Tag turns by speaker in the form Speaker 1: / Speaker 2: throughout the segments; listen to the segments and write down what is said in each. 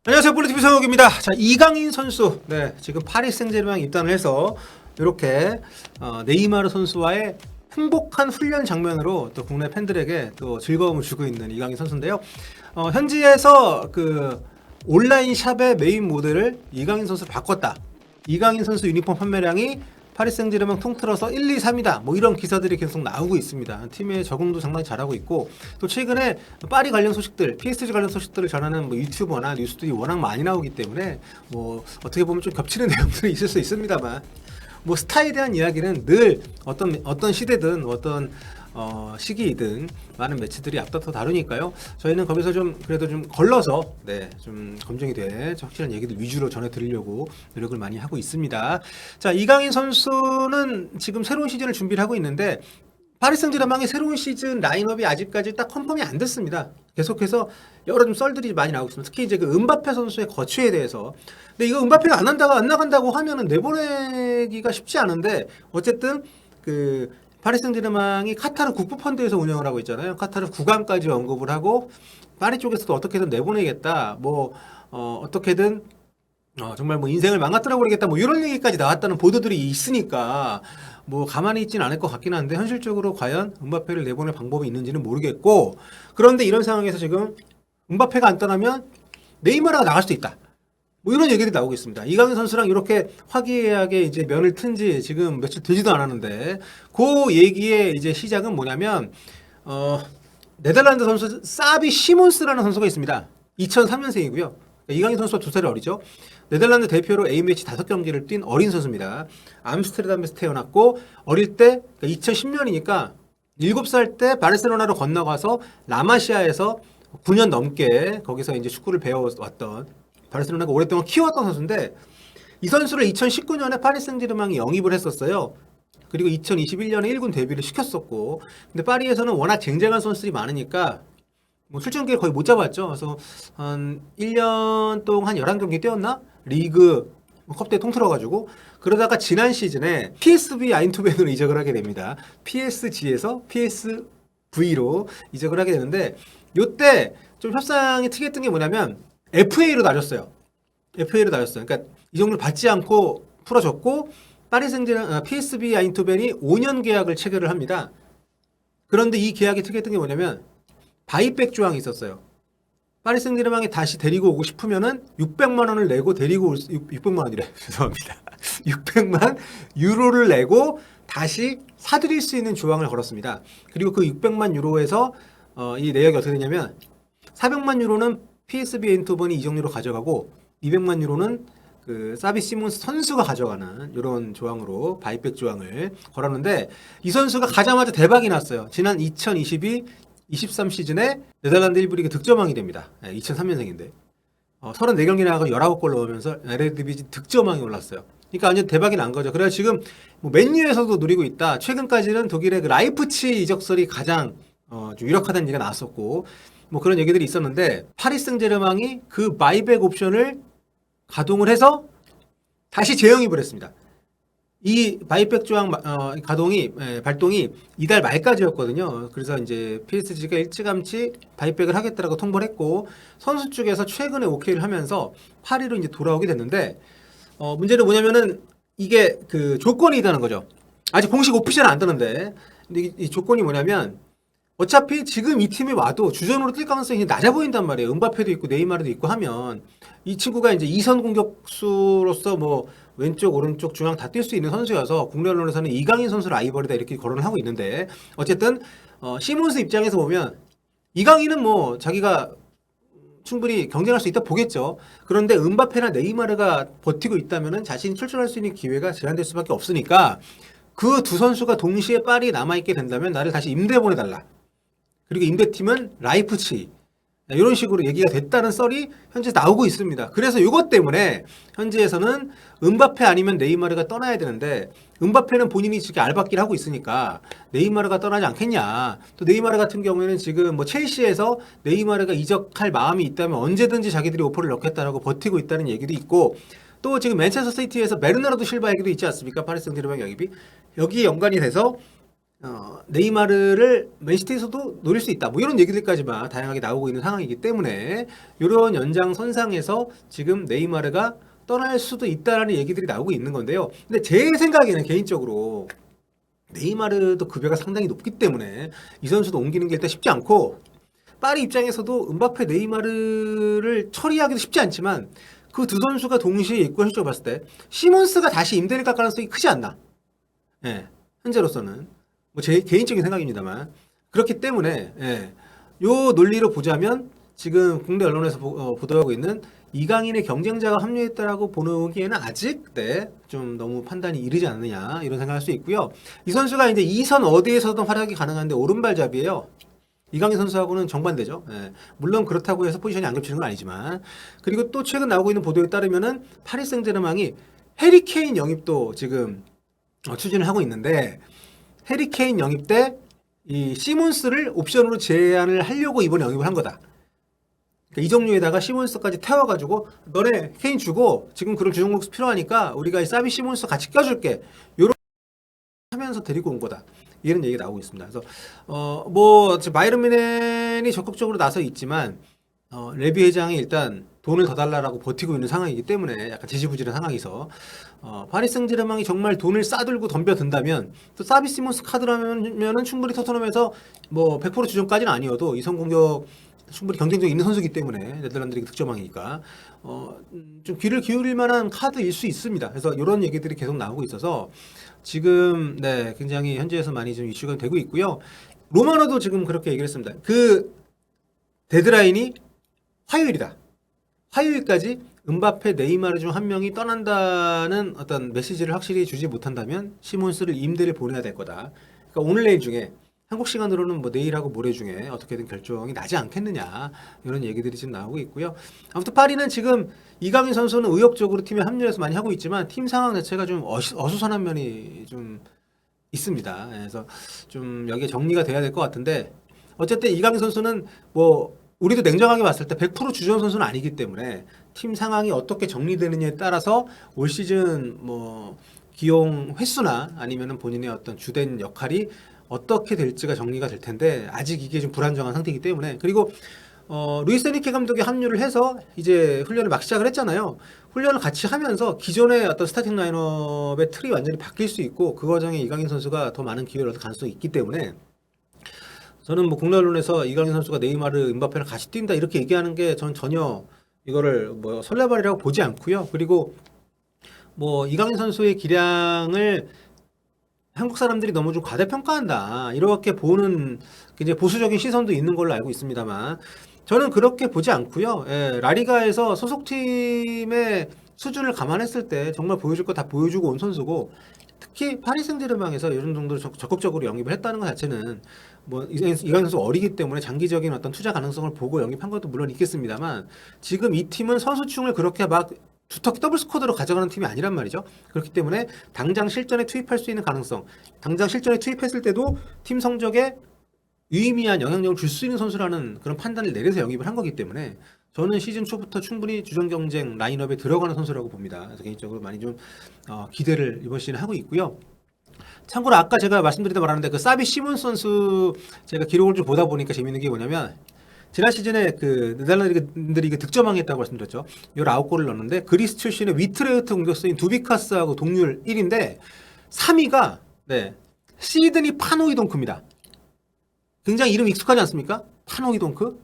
Speaker 1: 안녕하세요, 볼리TV 성욱입니다. 자, 이강인 선수, 지금 파리 생제르맹 입단을 해서 이렇게 네이마르 선수와의 행복한 훈련 장면으로 또 국내 팬들에게 또 즐거움을 주고 있는 이강인 선수인데요. 현지에서 그 온라인 샵의 메인 모델을 이강인 선수로 바꿨다. 이강인 선수 유니폼 판매량이 파리 생제르맹 통틀어서 1, 2, 3이다. 뭐 이런 기사들이 계속 나오고 있습니다. 팀의 적응도 상당히 잘하고 있고, 또 최근에 파리 관련 소식들, PSG 관련 소식들을 전하는 뭐 유튜버나 뉴스들이 워낙 많이 나오기 때문에 뭐 어떻게 보면 좀 겹치는 내용들이 있을 수 있습니다만, 뭐 스타에 대한 이야기는 늘 어떤 시대든 어떤 시기이든 많은 매체들이 앞다퉈 다루니까요. 저희는 거기서 좀 그래도 좀 걸러서 좀 검증이 돼 확실한 얘기들 위주로 전해드리려고 노력을 많이 하고 있습니다. 자, 이강인 선수는 지금 새로운 시즌을 준비를 하고 있는데 파리 생제르맹의 새로운 시즌 라인업이 아직까지 딱 컨펌이 안 됐습니다. 계속해서 여러 좀 썰들이 많이 나오고 있습니다. 특히 이제 그 은바페 선수의 거취에 대해서. 근데 이거 은바페가 안 나간다고 하면은 내보내기가 쉽지 않은데, 어쨌든 그 파리 생제르맹이 카타르 국부 펀드에서 운영을 하고 있잖아요. 카타르 구간까지 언급을 하고 파리 쪽에서도 어떻게든 내보내겠다. 뭐 어떻게든 정말 뭐 인생을 망가뜨려 버리겠다. 뭐 이런 얘기까지 나왔다는 보도들이 있으니까 뭐 가만히 있지는 않을 것 같긴 한데, 현실적으로 과연 은바페를 내보낼 방법이 있는지는 모르겠고, 그런데 이런 상황에서 지금 은바페가 안 떠나면 네이마르가 나갈 수도 있다. 뭐 이런 얘기들이 나오고 있습니다. 이강인 선수랑 이렇게 화기애애하게 이제 면을 튼 지 지금 며칠 되지도 않았는데, 그 얘기의 이제 시작은 뭐냐면, 네덜란드 선수 사비 시몬스라는 선수가 있습니다. 2003년생이고요. 이강인 선수와 2살이 어리죠. 네덜란드 대표로 A매치 5경기를 뛴 어린 선수입니다. 암스테르담에서 태어났고, 어릴 때 2010년이니까 7살 때 바르셀로나로 건너가서 라마시아에서 9년 넘게 거기서 이제 축구를 배워왔던, 바르셀로나가 오랫동안 키워왔던 선수인데, 이 선수를 2019년에 파리 생제르맹이 영입을 했었어요. 그리고 2021년에 1군 데뷔를 시켰었고, 근데 파리에서는 워낙 쟁쟁한 선수들이 많으니까 뭐 출전 기회를 거의 못 잡았죠. 그래서 한 1년 동안 11경기 뛰었나? 리그 컵대 통틀어가지고. 그러다가 지난 시즌에 PSV 아인투벤으로 이적을 하게 됩니다. PSG에서 PSV로 이적을 하게 되는데, 요때 좀 협상이 특이했던 게 뭐냐면 FA로 나눴어요. 그러니까 이 정도를 받지 않고 풀어줬고, 파리 생제르맹 PSV 아인투벤이 5년 계약을 체결을 합니다. 그런데 이 계약이 특이했던 게 뭐냐면 바이백 조항이 있었어요. 파리 생제르맹에 다시 데리고 오고 싶으면은 600만 원을 내고 데리고 올 600만 원이래. 죄송합니다. 600만 유로를 내고 다시 사들일 수 있는 조항을 걸었습니다. 그리고 그 600만 유로에서 이 내역이 어떻게 되냐면 400만 유로는 PSV 아인투벤이 이적료로 가져가고 200만 유로는 그 사비 시몬스 선수가 가져가는 이런 조항으로 바이백 조항을 걸었는데, 이 선수가 가자마자 대박이 났어요. 지난 2022-23 시즌에 네덜란드 1부 리그 득점왕이 됩니다. 2003년생인데 34경기 나가고 19골 넣으면서 에레디비지 득점왕이 올랐어요. 그러니까 완전 대박이 난 거죠. 그래서 지금 뭐 맨유에서도 누리고 있다. 최근까지는 독일의 그 라이프치 이적설이 가장 좀 유력하다는 얘기가 나왔었고, 뭐 그런 얘기들이 있었는데, 파리 생제르맹이 그 바이백 옵션을 가동을 해서 다시 재영입을 했습니다. 이 바이백 조항 발동이 이달 말까지였거든요. 그래서 이제 PSG가 일찌감치 바이백을 하겠다라고 통보를 했고, 선수 쪽에서 최근에 오케이를 하면서 파리로 이제 돌아오게 됐는데, 문제는 뭐냐면은 이게 그 조건이 있다는 거죠. 아직 공식 오피셜은 안 뜨는데, 근데 이 조건이 뭐냐면, 어차피 지금 이 팀이 와도 주전으로 뛸 가능성이 낮아 보인단 말이에요. 은바페도 있고 네이마르도 있고 하면, 이 친구가 이제 2선 공격수로서 뭐 왼쪽 오른쪽 중앙 다 뛸 수 있는 선수여서 국내 언론에서는 이강인 선수를 아이버리다 이렇게 거론을 하고 있는데, 어쨌든 시몬스 입장에서 보면 이강인은 뭐 자기가 충분히 경쟁할 수 있다 보겠죠. 그런데 은바페나 네이마르가 버티고 있다면은 자신이 출전할 수 있는 기회가 제한될 수밖에 없으니까, 그 두 선수가 동시에 파리에 남아있게 된다면 나를 다시 임대 보내달라. 그리고 임대팀은 라이프치히, 이런 식으로 얘기가 됐다는 썰이 현재 나오고 있습니다. 그래서 이것 때문에 현지에서는 은바페 아니면 네이마르가 떠나야 되는데, 은바페는 본인이 지금 알바끼를 하고 있으니까 네이마르가 떠나지 않겠냐. 또 네이마르 같은 경우에는 지금 뭐 첼시에서 네이마르가 이적할 마음이 있다면 언제든지 자기들이 오퍼를 넣겠다라고 버티고 있다는 얘기도 있고, 또 지금 맨체스터 시티에서 베르나르도 실바 얘기도 있지 않습니까? 파리 생제르맹 영입이 여기에 연관이 돼서 네이마르를 맨시티에서도 노릴 수 있다. 뭐 이런 얘기들까지만 다양하게 나오고 있는 상황이기 때문에 이런 연장선상에서 지금 네이마르가 떠날 수도 있다라는 얘기들이 나오고 있는 건데요. 근데 제 생각에는 개인적으로 네이마르도 급여가 상당히 높기 때문에 이 선수도 옮기는 게 일단 쉽지 않고 파리 입장에서도 음바페 네이마르를 처리하기도 쉽지 않지만 그 두 선수가 동시에 있고 현실적으로 봤을 때 시몬스가 다시 임대를 갈 가능성이 크지 않나. 예, 현재로서는 뭐 제 개인적인 생각입니다만 그렇기 때문에 요 논리로 보자면 지금 국내 언론에서 보도하고 있는 이강인의 경쟁자가 합류했다라고 보기에는 아직 좀 너무 판단이 이르지 않느냐 이런 생각할 수 있고요. 이 선수가 이제 2선 어디에서든 활약이 가능한데 오른발잡이에요. 이강인 선수하고는 정반대죠. 물론 그렇다고 해서 포지션이 안 겹치는 건 아니지만 그리고 또 최근 나오고 있는 보도에 따르면은 파리 생제르맹이 해리 케인 영입도 지금 추진을 하고 있는데 해리 케인 영입 때 이 시몬스를 옵션으로 제안을 하려고 이번에 영입을 한 거다. 그러니까 이 종류에다가 시몬스까지 태워가지고 너네 케인 주고 지금 그런 주종목 필요하니까 우리가 이 사비 시몬스 같이 껴줄게. 요런 하면서 데리고 온 거다. 이런 얘기가 나오고 있습니다. 그래서 뭐 바이에른 뮌헨이 적극적으로 나서 있지만 레비 회장이 일단 돈을 더 달라라고 버티고 있는 상황이기 때문에 약간 지지부진한 상황에서 파리 생제르맹이 정말 돈을 싸들고 덤벼든다면 또 사비 시몬스 카드라면은 충분히 토트넘에서 뭐 100% 주전까지는 아니어도 이성 공격 충분히 경쟁력 있는 선수이기 때문에 네덜란드리그 득점왕이니까 좀 귀를 기울일 만한 카드일 수 있습니다. 그래서 이런 얘기들이 계속 나오고 있어서 지금 굉장히 현지에서 많이 좀 이슈가 되고 있고요. 로마노도 지금 그렇게 얘기를 했습니다. 그 데드라인이 화요일이다. 화요일까지 음바페, 네이마르 중 한 명이 떠난다는 어떤 메시지를 확실히 주지 못한다면 시몬스를 임대를 보내야 될 거다. 그러니까 오늘 내일 중에 한국 시간으로는 뭐 내일하고 모레 중에 어떻게든 결정이 나지 않겠느냐 이런 얘기들이 지금 나오고 있고요. 아무튼 파리는 지금 이강인 선수는 의욕적으로 팀에 합류해서 많이 하고 있지만 팀 상황 자체가 좀 어수선한 면이 좀 있습니다. 그래서 좀 여기에 정리가 돼야 될 것 같은데 어쨌든 이강인 선수는 뭐 우리도 냉정하게 봤을 때 100% 주전 선수는 아니기 때문에 팀 상황이 어떻게 정리되느냐에 따라서 올 시즌 뭐 기용 횟수나 아니면은 본인의 어떤 주된 역할이 어떻게 될지가 정리가 될 텐데 아직 이게 좀 불안정한 상태이기 때문에 그리고 루이스 에니케 감독이 합류를 해서 이제 훈련을 막 시작을 했잖아요. 훈련을 같이 하면서 기존의 어떤 스타팅 라인업의 틀이 완전히 바뀔 수 있고 그 과정에 이강인 선수가 더 많은 기회를 얻을 가능성이 있기 때문에 저는 뭐 국내 언론에서 이강인 선수가 네이마르, 음바페를 같이 뛴다 이렇게 얘기하는 게 저는 전혀 이거를 뭐 설레발이라고 보지 않고요. 그리고 뭐 이강인 선수의 기량을 한국 사람들이 너무 좀 과대평가한다 이렇게 보는 굉장히 보수적인 시선도 있는 걸로 알고 있습니다만 저는 그렇게 보지 않고요. 라리가에서 소속팀의 수준을 감안했을 때 정말 보여줄 거 다 보여주고 온 선수고 특히 파리 생제르맹에서 이런 정도로 적극적으로 영입을 했다는 것 자체는 뭐 이강인 선수 어리기 때문에 장기적인 어떤 투자 가능성을 보고 영입한 것도 물론 있겠습니다만 지금 이 팀은 선수층을 그렇게 막 두텁게 더블 스쿼드로 가져가는 팀이 아니란 말이죠. 그렇기 때문에 당장 실전에 투입할 수 있는 가능성, 당장 실전에 투입했을 때도 팀 성적에 유의미한 영향력을 줄 수 있는 선수라는 그런 판단을 내려서 영입을 한 거기 때문에 저는 시즌 초부터 충분히 주전 경쟁 라인업에 들어가는 선수라고 봅니다. 그래서 개인적으로 많이 좀 기대를 이번 시즌에 하고 있고요. 참고로 아까 제가 말씀드리다 말았는데 그 사비 시몬 선수 제가 기록을 좀 보다 보니까 재밌는 게 뭐냐면 지난 시즌에 그 네덜란드들이 득점왕했다고 말씀드렸죠. 19골을 넣었는데 그리스 출신의 위트레흐트 공격수인 두비카스하고 동률 1인데 3위가 시드니 파노이동크입니다. 굉장히 이름 익숙하지 않습니까? 파노이동크?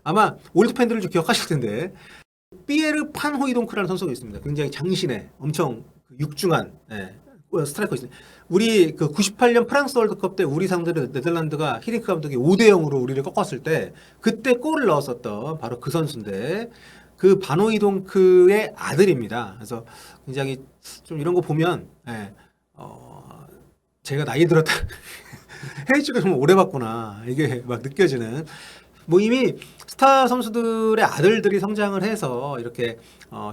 Speaker 1: 아마 올드 팬들을 좀 기억하실 텐데 피에르 판호이동크라는 선수가 있습니다. 굉장히 장신의 엄청 육중한 스트라이커 있습니다. 우리 그 98년 프랑스 월드컵 때 우리 상대를 네덜란드가 히링크 감독이 5대0으로 우리를 꺾었을 때 그때 골을 넣었었던 바로 그 선수인데 그 바노이동크의 아들입니다. 그래서 굉장히 좀 이런 거 보면 제가 나이 들었다 헤이즈가 정말 오래 봤구나 이게 막 느껴지는 뭐 이미 스타 선수들의 아들들이 성장을 해서 이렇게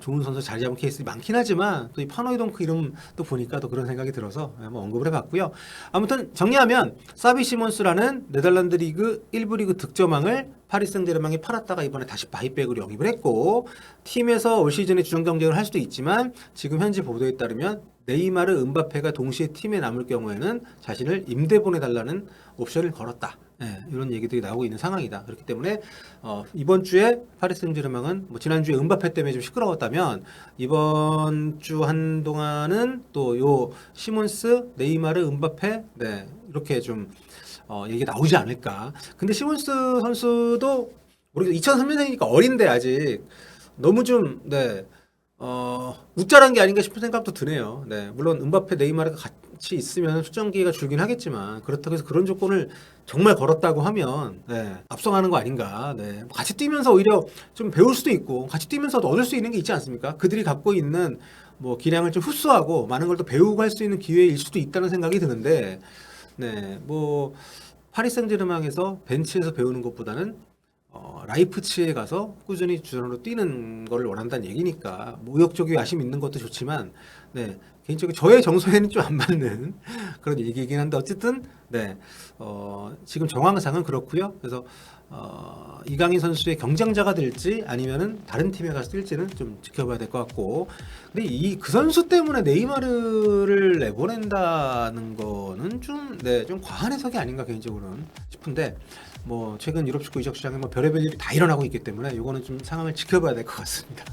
Speaker 1: 좋은 선수 자리 잡은 케이스들이 많긴 하지만 또 이 파노이동크 이름 또 보니까 또 그런 생각이 들어서 한번 언급을 해봤고요. 아무튼 정리하면 사비 시몬스라는 네덜란드 리그 1부 리그 득점왕을 파리 생제르맹이 팔았다가 이번에 다시 바이백으로 영입을 했고 팀에서 올 시즌에 주전 경쟁을 할 수도 있지만 지금 현지 보도에 따르면 네이마르, 은바페가 동시에 팀에 남을 경우에는 자신을 임대 보내달라는 옵션을 걸었다. 예, 이런 얘기들이 나오고 있는 상황이다. 그렇기 때문에 이번 주에 파리 생제르맹은 뭐 지난주에 은바페 때문에 좀 시끄러웠다면 이번 주 한동안은 또 요 시몬스, 네이마르, 은바페 네, 이렇게 좀 얘기 나오지 않을까. 근데 시몬스 선수도 우리 2003년생이니까 어린데 아직 너무 좀 네. 웃자란 게 아닌가 싶은 생각도 드네요. 네, 물론 은바페, 네이마르가 같이 있으면 출전 기회가 줄긴 하겠지만 그렇다고 해서 그런 조건을 정말 걸었다고 하면 네, 앞서가는 거 아닌가. 네, 같이 뛰면서 오히려 좀 배울 수도 있고 같이 뛰면서도 얻을 수 있는 게 있지 않습니까? 그들이 갖고 있는 뭐 기량을 좀 흡수하고 많은 걸 또 배우고 할 수 있는 기회일 수도 있다는 생각이 드는데 네, 뭐 파리 생제르맹에서 벤치에서 배우는 것보다는 라이프치히에 가서 꾸준히 주전으로 뛰는 걸 원한다는 얘기니까 뭐 의욕적이고 야심 있는 것도 좋지만 네, 개인적으로 저의 정서에는 좀 안 맞는 그런 얘기이긴 한데 어쨌든 네, 지금 정황상은 그렇고요. 그래서 이강인 선수의 경쟁자가 될지 아니면은 다른 팀에 가서 뛸지는 좀 지켜봐야 될 것 같고 근데 그 선수 때문에 네이마르를 내보낸다는 거는 좀 네, 좀 과한 해석이 아닌가 개인적으로는 싶은데 뭐 최근 유럽 축구 이적 시장에 뭐 별의별 일이 다 일어나고 있기 때문에 이거는 좀 상황을 지켜봐야 될 것 같습니다.